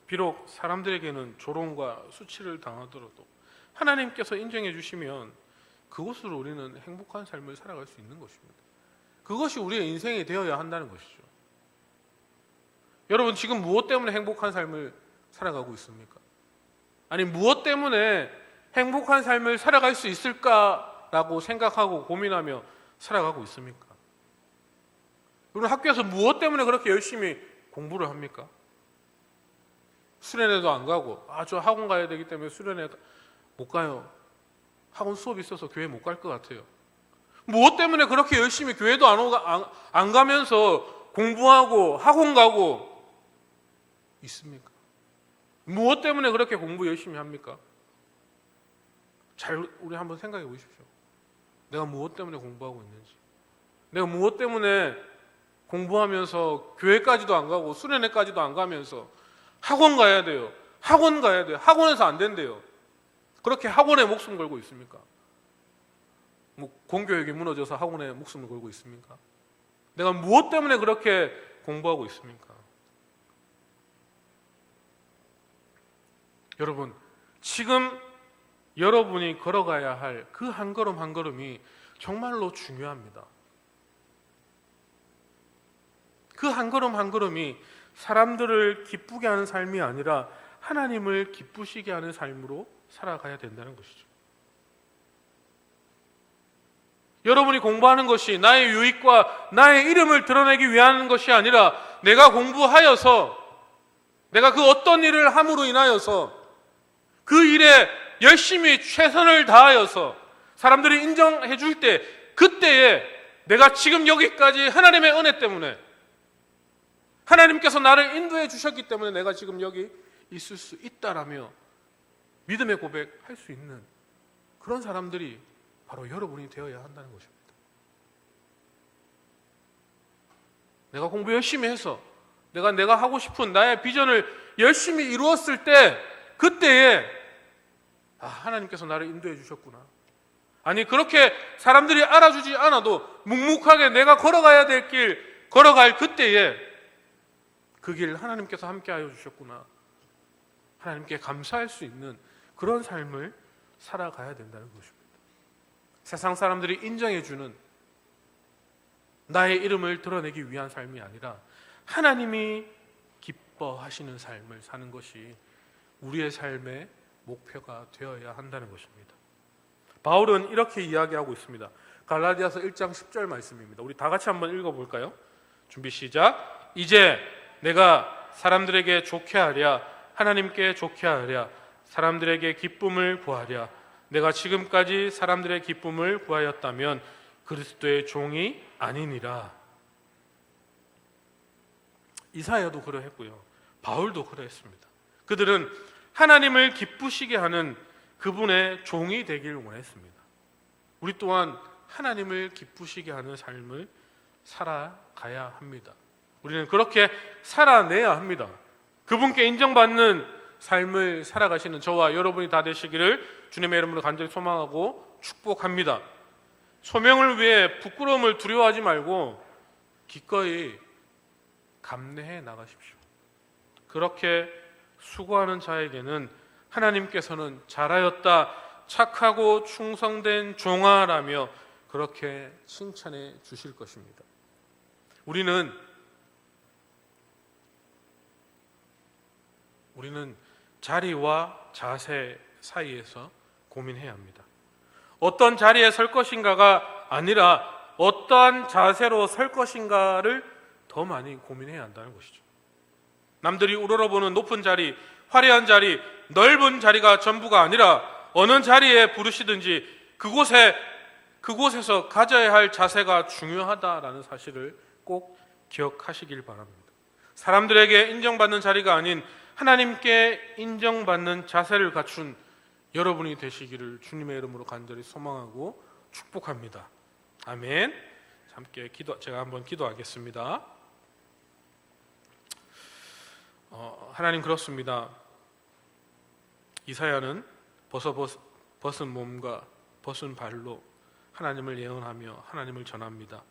비록 사람들에게는 조롱과 수치를 당하더라도 하나님께서 인정해 주시면 그것으로 우리는 행복한 삶을 살아갈 수 있는 것입니다. 그것이 우리의 인생이 되어야 한다는 것이죠. 여러분, 지금 무엇 때문에 행복한 삶을 살아가고 있습니까? 아니, 무엇 때문에 행복한 삶을 살아갈 수 있을까라고 생각하고 고민하며 살아가고 있습니까? 여러분, 학교에서 무엇 때문에 그렇게 열심히 공부를 합니까? 수련회도 안 가고, 저 학원 가야 되기 때문에 수련회 못 가요. 학원 수업이 있어서 교회 못 갈 것 같아요. 무엇 때문에 그렇게 열심히 교회도 안 가면서 공부하고 학원 가고 있습니까? 무엇 때문에 그렇게 공부 열심히 합니까? 우리 한번 생각해 보십시오. 내가 무엇 때문에 공부하고 있는지, 내가 무엇 때문에 공부하면서 교회까지도 안 가고 수련회까지도 안 가면서 학원 가야 돼요. 학원 가야 돼요. 학원에서 안 된대요. 그렇게 학원에 목숨 걸고 있습니까? 뭐 공교육이 무너져서 학원에 목숨을 걸고 있습니까? 내가 무엇 때문에 그렇게 공부하고 있습니까? 여러분, 지금 여러분이 걸어가야 할 그 한 걸음 한 걸음이 정말로 중요합니다. 그 한 걸음 한 걸음이 사람들을 기쁘게 하는 삶이 아니라 하나님을 기쁘시게 하는 삶으로 살아가야 된다는 것이죠. 여러분이 공부하는 것이 나의 유익과 나의 이름을 드러내기 위한 것이 아니라 내가 공부하여서, 내가 그 어떤 일을 함으로 인하여서 그 일에 열심히 최선을 다하여서 사람들이 인정해 줄 때, 그때에 내가 지금 여기까지 하나님의 은혜 때문에, 하나님께서 나를 인도해 주셨기 때문에 내가 지금 여기 있을 수 있다라며 믿음의 고백할 수 있는 그런 사람들이 바로 여러분이 되어야 한다는 것입니다. 내가 공부 열심히 해서 내가 하고 싶은 나의 비전을 열심히 이루었을 때, 그때에 하나님께서 나를 인도해 주셨구나. 아니, 그렇게 사람들이 알아주지 않아도 묵묵하게 내가 걸어가야 될 길 걸어갈 그때에 그 길 하나님께서 함께하여 주셨구나. 하나님께 감사할 수 있는 그런 삶을 살아가야 된다는 것입니다. 세상 사람들이 인정해주는 나의 이름을 드러내기 위한 삶이 아니라 하나님이 기뻐하시는 삶을 사는 것이 우리의 삶의 목표가 되어야 한다는 것입니다. 바울은 이렇게 이야기하고 있습니다. 갈라디아서 1장 10절 말씀입니다. 우리 다 같이 한번 읽어볼까요? 준비 시작. 이제 내가 사람들에게 좋게 하랴, 하나님께 좋게 하랴, 사람들에게 기쁨을 구하랴. 내가 지금까지 사람들의 기쁨을 구하였다면 그리스도의 종이 아니니라. 이사야도 그러했고요, 바울도 그러했습니다. 그들은 하나님을 기쁘시게 하는 그분의 종이 되길 원했습니다. 우리 또한 하나님을 기쁘시게 하는 삶을 살아가야 합니다. 우리는 그렇게 살아내야 합니다. 그분께 인정받는 삶을 살아가시는 저와 여러분이 다 되시기를 주님의 이름으로 간절히 소망하고 축복합니다. 소명을 위해 부끄러움을 두려워하지 말고 기꺼이 감내해 나가십시오. 그렇게 수고하는 자에게는 하나님께서는 잘하였다, 착하고 충성된 종아라며 그렇게 칭찬해 주실 것입니다. 우리는 자리와 자세 사이에서 고민해야 합니다. 어떤 자리에 설 것인가가 아니라 어떠한 자세로 설 것인가를 더 많이 고민해야 한다는 것이죠. 남들이 우러러보는 높은 자리, 화려한 자리, 넓은 자리가 전부가 아니라 어느 자리에 부르시든지 그곳에서 가져야 할 자세가 중요하다라는 사실을 꼭 기억하시길 바랍니다. 사람들에게 인정받는 자리가 아닌 하나님께 인정받는 자세를 갖춘 여러분이 되시기를 주님의 이름으로 간절히 소망하고 축복합니다. 아멘. 함께 제가 한번 기도하겠습니다. 하나님, 그렇습니다. 이사야는 벗은 몸과 벗은 발로 하나님을 예언하며 하나님을 전합니다.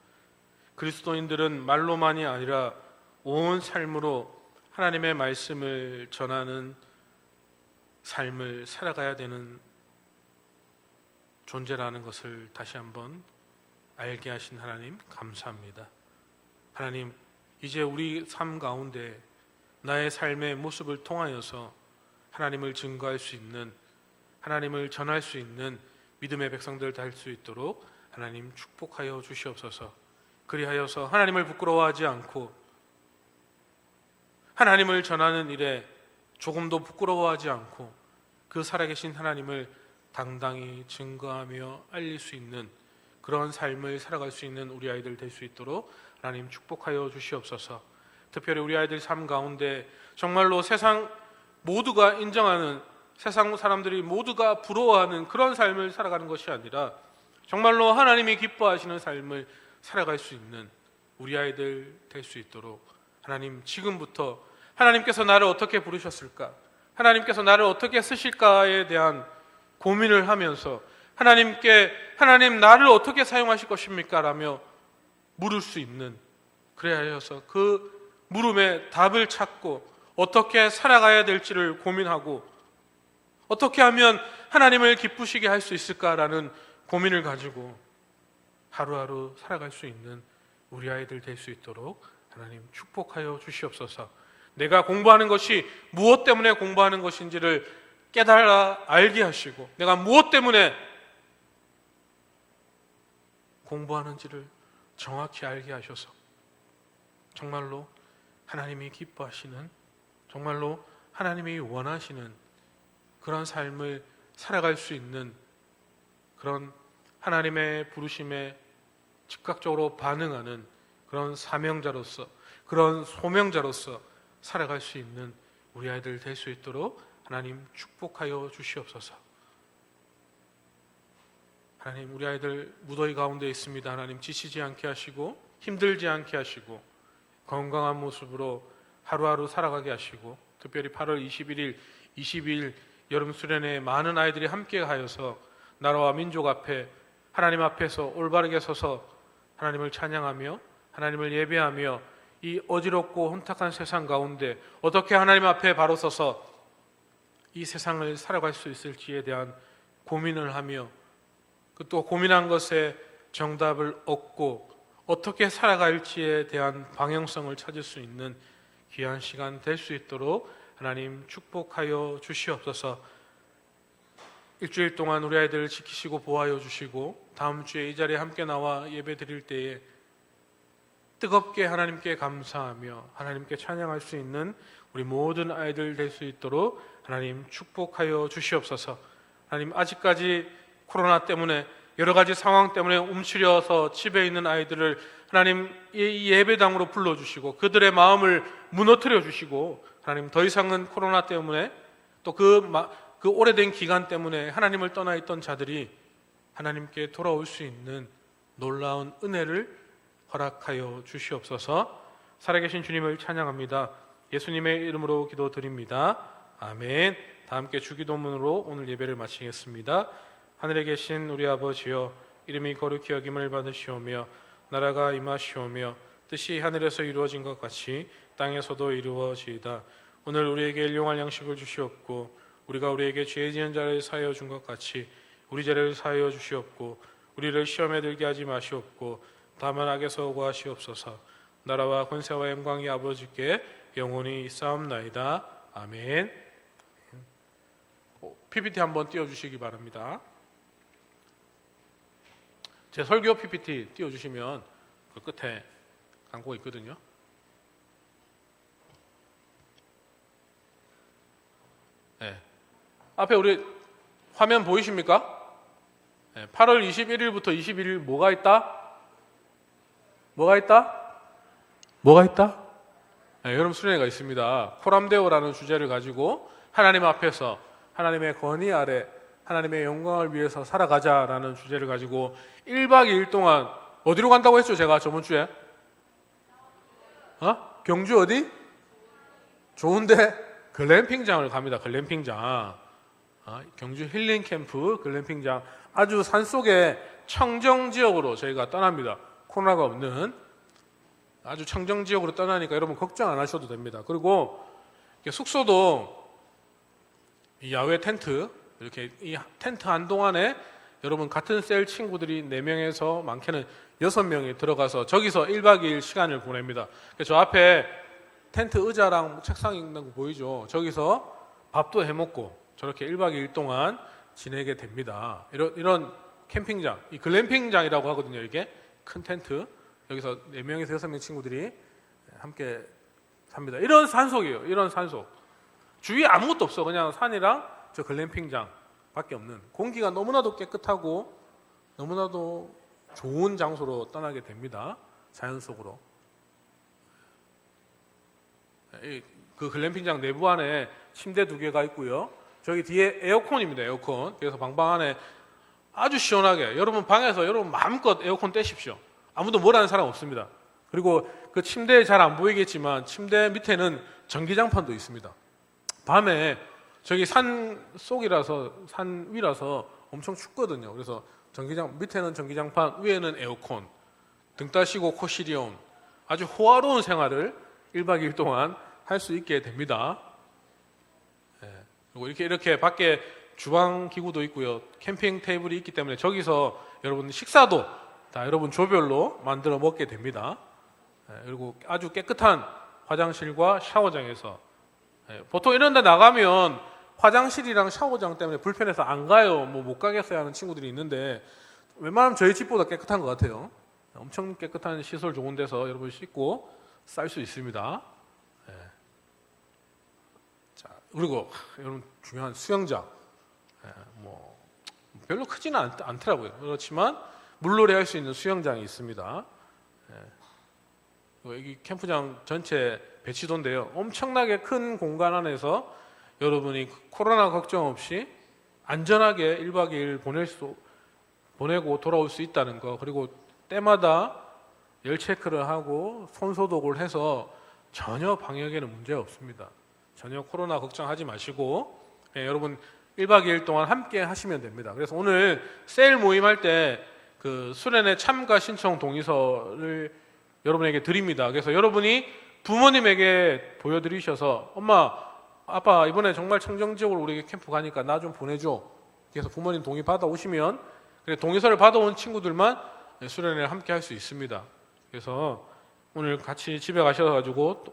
그리스도인들은 말로만이 아니라 온 삶으로 하나님의 말씀을 전하는 삶을 살아가야 되는 존재라는 것을 다시 한번 알게 하신 하나님 감사합니다. 하나님, 이제 우리 삶 가운데 나의 삶의 모습을 통하여서 하나님을 증거할 수 있는, 하나님을 전할 수 있는 믿음의 백성들 될 수 있도록 하나님 축복하여 주시옵소서. 그리하여서 하나님을 부끄러워하지 않고 하나님을 전하는 일에 조금도 부끄러워하지 않고 그 살아계신 하나님을 당당히 증거하며 알릴 수 있는 그런 삶을 살아갈 수 있는 우리 아이들 될 수 있도록 하나님 축복하여 주시옵소서. 특별히 우리 아이들 삶 가운데 정말로 세상 모두가 인정하는, 세상 사람들이 모두가 부러워하는 그런 삶을 살아가는 것이 아니라 정말로 하나님이 기뻐하시는 삶을 살아갈 수 있는 우리 아이들 될 수 있도록 하나님, 지금부터 하나님께서 나를 어떻게 부르셨을까, 하나님께서 나를 어떻게 쓰실까에 대한 고민을 하면서 하나님 나를 어떻게 사용하실 것입니까? 라며 물을 수 있는, 그래야 해서 그 물음에 답을 찾고 어떻게 살아가야 될지를 고민하고 어떻게 하면 하나님을 기쁘시게 할 수 있을까라는 고민을 가지고 하루하루 살아갈 수 있는 우리 아이들 될 수 있도록 하나님 축복하여 주시옵소서. 내가 공부하는 것이 무엇 때문에 공부하는 것인지를 깨달아 알게 하시고 내가 무엇 때문에 공부하는지를 정확히 알게 하셔서 정말로 하나님이 기뻐하시는, 정말로 하나님이 원하시는 그런 삶을 살아갈 수 있는 그런 하나님의 부르심에 즉각적으로 반응하는 그런 사명자로서, 그런 소명자로서 살아갈 수 있는 우리 아이들 될 수 있도록 하나님 축복하여 주시옵소서. 하나님, 우리 아이들 무더위 가운데 있습니다. 하나님, 지치지 않게 하시고 힘들지 않게 하시고 건강한 모습으로 하루하루 살아가게 하시고, 특별히 8월 21일, 22일 여름 수련회에 많은 아이들이 함께 하여서 나라와 민족 앞에 하나님 앞에서 올바르게 서서 하나님을 찬양하며 하나님을 예배하며 이 어지럽고 혼탁한 세상 가운데 어떻게 하나님 앞에 바로 서서 이 세상을 살아갈 수 있을지에 대한 고민을 하며 또 고민한 것에 정답을 얻고 어떻게 살아갈지에 대한 방향성을 찾을 수 있는 귀한 시간 될 수 있도록 하나님 축복하여 주시옵소서. 일주일 동안 우리 아이들을 지키시고 보호하여 주시고 다음 주에 이 자리에 함께 나와 예배 드릴 때에 뜨겁게 하나님께 감사하며 하나님께 찬양할 수 있는 우리 모든 아이들 될 수 있도록 하나님 축복하여 주시옵소서. 하나님, 아직까지 코로나 때문에 여러 가지 상황 때문에 움츠려서 집에 있는 아이들을 하나님 이 예배당으로 불러주시고 그들의 마음을 무너뜨려 주시고 하나님 더 이상은 코로나 때문에 또 그 오래된 기간 때문에 하나님을 떠나 있던 자들이 하나님께 돌아올 수 있는 놀라운 은혜를 허락하여 주시옵소서. 살아계신 주님을 찬양합니다. 예수님의 이름으로 기도드립니다. 아멘. 다 함께 주기도문으로 오늘 예배를 마치겠습니다. 하늘에 계신 우리 아버지여, 이름이 거룩히 여김을 받으시오며 나라가 임하시오며 뜻이 하늘에서 이루어진 것 같이 땅에서도 이루어지이다. 오늘 우리에게 일용할 양식을 주시옵고 우리가 우리에게 죄 지은 자를 사하여 준 것 같이 우리 죄를 사하여 주시옵고 우리를 시험에 들게 하지 마시옵고 다만 악에서 구하시옵소서. 나라와 권세와 영광이 아버지께 영원히 있사옵나이다. 아멘. PPT 한번 띄워주시기 바랍니다. 제 설교 PPT 띄워주시면 그 끝에 광고가 있거든요. 네. 앞에 우리 화면 보이십니까? 네. 8월 21일부터 21일 뭐가 있다? 뭐가 있다? 뭐가 있다? 네, 여러분 수련회가 있습니다. 코람데오라는 주제를 가지고 하나님 앞에서 하나님의 권위 아래 하나님의 영광을 위해서 살아가자라는 주제를 가지고 1박 2일 동안 어디로 간다고 했죠? 제가 저번 주에 경주 어디? 좋은데 글램핑장을 갑니다. 글램핑장. 경주 힐링 캠프 글램핑장. 아주 산속의 청정 지역으로 저희가 떠납니다. 코로나가 없는 아주 청정 지역으로 떠나니까 여러분 걱정 안 하셔도 됩니다. 그리고 숙소도 이 야외 텐트, 이렇게 이 텐트 한동안에 여러분 같은 셀 친구들이 4명에서 많게는 6명이 들어가서 저기서 1박 2일 시간을 보냅니다. 저 앞에 텐트 의자랑 책상 있는 거 보이죠? 저기서 밥도 해먹고 저렇게 1박 2일 동안 지내게 됩니다. 이런 캠핑장, 이 글램핑장이라고 하거든요. 이게 큰 텐트. 여기서 4명에서 6명 친구들이 함께 삽니다. 이런 산속이에요. 이런 산속. 주위에 아무것도 없어. 그냥 산이랑 저 글램핑장 밖에 없는, 공기가 너무나도 깨끗하고 너무나도 좋은 장소로 떠나게 됩니다. 자연 속으로. 그 글램핑장 내부 안에 침대 2개가 있고요. 저기 뒤에 에어컨입니다. 에어컨. 그래서 방방 안에 아주 시원하게 여러분 방에서 여러분 마음껏 에어컨 떼십시오. 아무도 뭐라는 사람 없습니다. 그리고 그 침대에 잘 안 보이겠지만 침대 밑에는 전기장판도 있습니다. 밤에 저기 산 속이라서 산 위라서 엄청 춥거든요. 그래서 밑에는 전기장판, 위에는 에어컨, 등 따시고 코시리온, 아주 호화로운 생활을 1박 2일 동안 할 수 있게 됩니다. 그리고 이렇게 밖에 주방 기구도 있고요. 캠핑 테이블이 있기 때문에 저기서 여러분 식사도 다 여러분 조별로 만들어 먹게 됩니다. 그리고 아주 깨끗한 화장실과 샤워장에서, 보통 이런 데 나가면 화장실이랑 샤워장 때문에 불편해서 안 가요. 못 가겠어요 하는 친구들이 있는데 웬만하면 저희 집보다 깨끗한 것 같아요. 엄청 깨끗한 시설 좋은 데서 여러분 씻고 쌀 수 있습니다. 자, 그리고 여러분 중요한 수영장. 별로 크지는 않더라고요. 그렇지만 물놀이 할 수 있는 수영장이 있습니다. 여기 캠프장 전체 배치도인데요. 엄청나게 큰 공간 안에서 여러분이 코로나 걱정 없이 안전하게 1박 2일 보내고 돌아올 수 있다는 거, 그리고 때마다 열 체크를 하고 손 소독을 해서 전혀 방역에는 문제가 없습니다. 전혀 코로나 걱정하지 마시고 여러분 1박 2일 동안 함께 하시면 됩니다. 그래서 오늘 세일 모임할 때 그 수련회 참가 신청 동의서를 여러분에게 드립니다. 그래서 여러분이 부모님에게 보여드리셔서 엄마, 아빠 이번에 정말 청정지역으로 우리 캠프 가니까 나 좀 보내줘. 그래서 부모님 동의 받아 오시면, 동의서를 받아온 친구들만 수련회를 함께 할 수 있습니다. 그래서 오늘 같이 집에 가셔가지고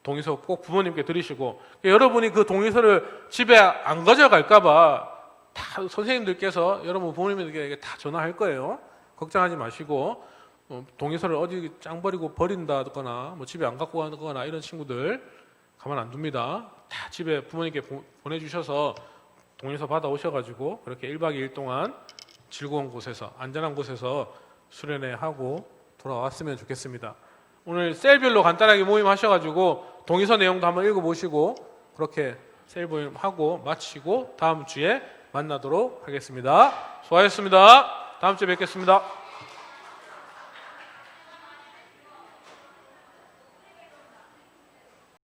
동의서 꼭 부모님께 드리시고, 여러분이 그 동의서를 집에 안 가져갈까봐 다 선생님들께서 여러분 부모님에게 다 전화할 거예요. 걱정하지 마시고, 동의서를 어디 짱 버리고 버린다거나 집에 안 갖고 가거나 이런 친구들 가만 안 둡니다. 다 집에 부모님께 보내주셔서 동의서 받아 오셔가지고 그렇게 1박 2일 동안 즐거운 곳에서, 안전한 곳에서 수련회 하고 돌아왔으면 좋겠습니다. 오늘 셀별로 간단하게 모임하셔가지고 동의서 내용도 한번 읽어보시고 그렇게 셀 모임하고 마치고 다음 주에 만나도록 하겠습니다. 수고하셨습니다. 다음 주에 뵙겠습니다.